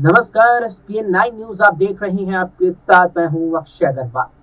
नमस्कार, ESPN 9 news आप देख रहे हैं। आपके साथ मैं हूं अक्षय अग्रवाल।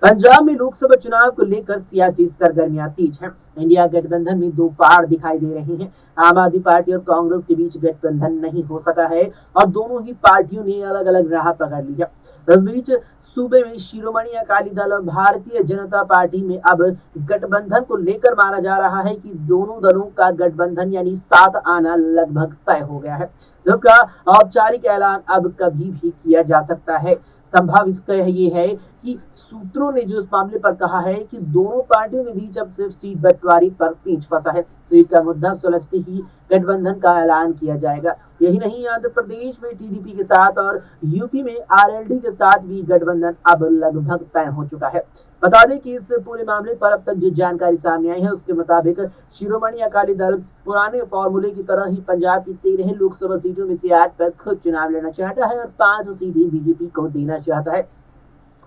पंजाब में लोकसभा चुनाव को लेकर सियासी सरगर्मियां तेज हैं। इंडिया गठबंधन में दो फाड़ दिखाई दे रहे हैं। आम आदमी पार्टी और कांग्रेस के बीच गठबंधन नहीं हो सका है और दोनों ही पार्टियों ने अलग अलग राह पकड़ ली है। इस बीच सूबे में शिरोमणि अकाली दल और भारतीय जनता पार्टी में अब गठबंधन को लेकर माना जा रहा है कि दोनों दलों का गठबंधन यानी साथ आना लगभग तय हो गया है, जिसका औपचारिक ऐलान अब कभी भी किया जा सकता है। संभव इसका ये है कि सूत्रों ने जो इस मामले पर कहा है कि दोनों पार्टियों के बीच अब सिर्फ सीट बंटवारे पर पेंच फंसा है। सीट का मुद्दा सुलझते ही गठबंधन का ऐलान किया जाएगा। यही नहीं, आंध्र प्रदेश में टीडीपी के साथ और यूपी में आरएलडी के साथ भी गठबंधन अब लगभग तय हो चुका है। बता दें कि इस पूरे मामले पर अब तक जो जानकारी सामने आई है उसके मुताबिक शिरोमणि अकाली दल पुराने फॉर्मूले की तरह ही पंजाब की 13 लोकसभा सीटों में से 8 पर खुद चुनाव लड़ना चाहता है और 5 सीटें बीजेपी को देना चाहता है,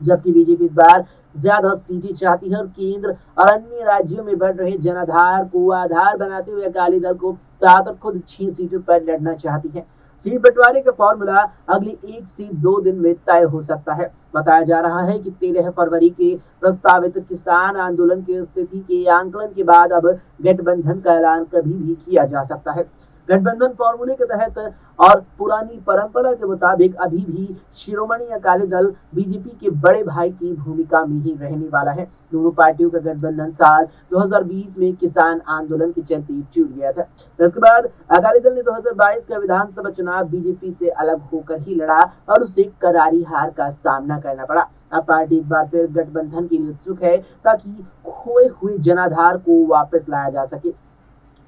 जबकि बीजेपी इस बार ज्यादा सीटें चाहती है और केंद्र और अन्य राज्यों में बढ़ रहे जनाधार को आधार बनाते हुए अकाली दल को 7 और खुद 6 सीटों पर लड़ना चाहती है। सीट बंटवारे का फॉर्मूला अगले 1 से 2 दिन में तय हो सकता है। बताया जा रहा है कि 13 फरवरी के प्रस्तावित किसान आंदोलन की स्थिति के आंकलन के बाद अब गठबंधन का ऐलान कभी भी किया जा सकता है। गठबंधन फॉर्मूले के तहत और पुरानी परंपरा के मुताबिक अभी भी शिरोमणि अकाली दल बीजेपी के बड़े भाई की भूमिका में ही रहने वाला है। दोनों पार्टियों का गठबंधन साल 2020 में किसान आंदोलन के चलते टूट गया था। इसके बाद अकाली दल ने 2022 का विधानसभा चुनाव बीजेपी से अलग होकर ही लड़ा और उसे करारी हार का सामना करना पड़ा। अब पार्टी एक बार फिर गठबंधन के लिए उत्सुक है ताकि खोए हुए जनाधार को वापस लाया जा सके।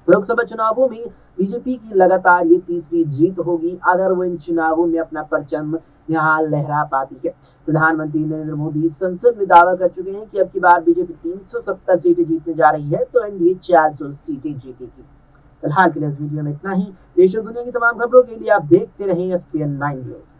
लोकसभा चुनावों में बीजेपी की लगातार ये तीसरी जीत होगी अगर वो इन चुनावों में अपना परचम यहाँ लहरा पाती है। प्रधानमंत्री नरेंद्र मोदी संसद में दावा कर चुके हैं कि अब की बार बीजेपी 370 सीटें जीतने जा रही है तो एनडीए 400 सीटें जीतेगी। फिलहाल के लिए इस वीडियो में इतना ही। देश और दुनिया की तमाम खबरों के लिए आप देखते रहें एसपीएन 9 न्यूज।